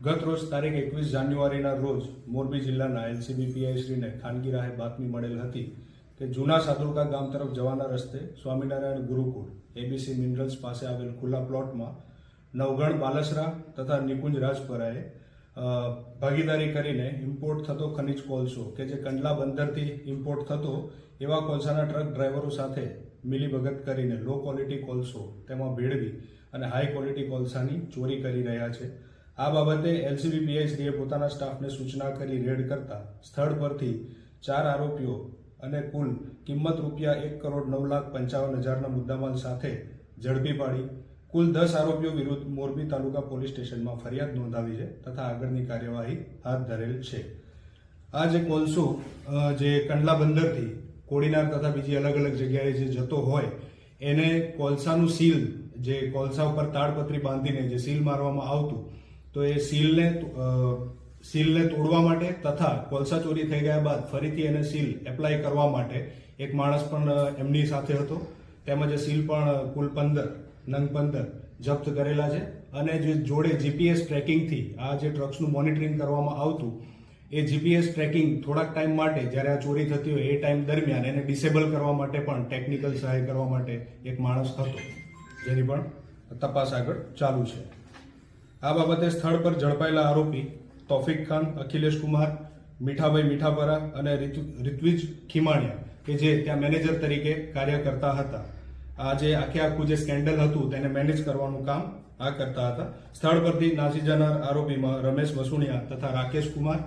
ગત રોજ તારીખ 21 જાન્યુઆરીના રોજ મોરબી જિલ્લાના એલસીબી પીઆઈશ્રીને ખાનગી રાહે બાતમી મળેલ હતી કે જૂના સાદુલકા ગામ તરફ જવાના રસ્તે સ્વામિનારાયણ ગુરુકુળ એબીસી મિનરલ્સ પાસે આવેલ ખુલ્લા પ્લોટમાં નવગણ બાલસરા તથા નિકુંજ રાજપરાએ ભાગીદારી કરીને ઇમ્પોર્ટ થતો ખનિજ કોલસો કે જે કંડલા બંદરથી ઇમ્પોર્ટ થતો એવા કોલસાના ટ્રક ડ્રાઈવરો સાથે મિલીભગત કરીને લો ક્વોલિટી કોલસો તેમાં ભેળવી અને હાઈ ક્વોલિટી કોલસાની ચોરી કરી રહ્યા છે। આ બાબતે એલસીબી પીઆઈશ્રીએ પોતાના સ્ટાફને સૂચના કરી રેડ કરતા સ્થળ પરથી 4 આરોપીઓ અને કુલ કિંમત ₹1,09,55,000ના મુદ્દામાલ સાથે ઝડપી પાડી કુલ 10 આરોપીઓ વિરુદ્ધ મોરબી તાલુકા પોલીસ સ્ટેશનમાં ફરિયાદ નોંધાવી છે તથા આગળની કાર્યવાહી હાથ ધરેલ છે। આ જે કોલસો જે કંડલા બંદરથી કોડીનાર તથા બીજી અલગ અલગ જગ્યાએ જે જતો હોય એને કોલસાનું સીલ જે કોલસા ઉપર તાડપત્રી બાંધીને જે સીલ મારવામાં આવતું તો એ સીલને તોડવા માટે તથા કોલસા ચોરી થઈ ગયા બાદ ફરીથી એને સીલ એપ્લાય કરવા માટે એક માણસ પણ એમની સાથે હતો તેમજ સીલ પણ કુલ 15 જપ્ત કરેલા છે અને જે જોડે જીપીએસ ટ્રેકિંગથી આ જે ટ્રક્સનું મોનિટરિંગ કરવામાં આવતું એ જીપીએસ ટ્રેકિંગ થોડાક ટાઈમ માટે જ્યારે આ ચોરી થતી હોય એ ટાઈમ દરમિયાન એને ડિસેબલ કરવા માટે પણ ટેકનિકલ સહાય કરવા માટે એક માણસ હતો જેની પણ તપાસ આગળ ચાલુ છે। આ બાબતે સ્થળ પર ઝડપાયેલા આરોપી તોફિક ખાન, અખિલેશ કુમાર, મીઠાભાઈ મીઠાપરા અને ઋત્વિજ ખીમાણિયા કે જે ત્યાં મેનેજર તરીકે કાર્ય કરતા હતા। આ જે આખું જે સ્કેન્ડલ હતું તેને મેનેજ કરવાનું કામ આ કરતા હતા। સ્થળ પરથી નાસી જનાર આરોપીમાં રમેશ વસુણિયા તથા રાકેશ કુમાર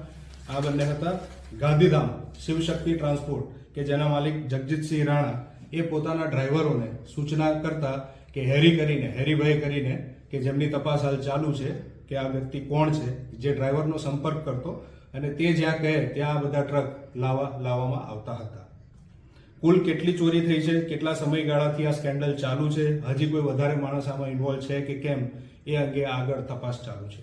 આ બંને હતા। ગાંધીધામ શિવશક્તિ ટ્રાન્સપોર્ટ કે જેના માલિક જગજીતસિંહ રાણા એ પોતાના ડ્રાઈવરોને સૂચના કરતા કે હેરીભાઈ કરીને કે જેમની તપાસ હાલ ચાલુ છે કે આ વ્યક્તિ કોણ છે જે ડ્રાઈવરનો સંપર્ક કરતો અને તે જ્યાં કહે ત્યાં આ બધા ટ્રક લાવવામાં આવતા હતા। કુલ કેટલી ચોરી થઈ છે, કેટલા સમયગાળાથી આ સ્કેન્ડલ ચાલુ છે, હજી કોઈ વધારે માણસ આમાં ઇન્વોલ્વ છે કે કેમ એ અંગે આગળ તપાસ ચાલુ છે।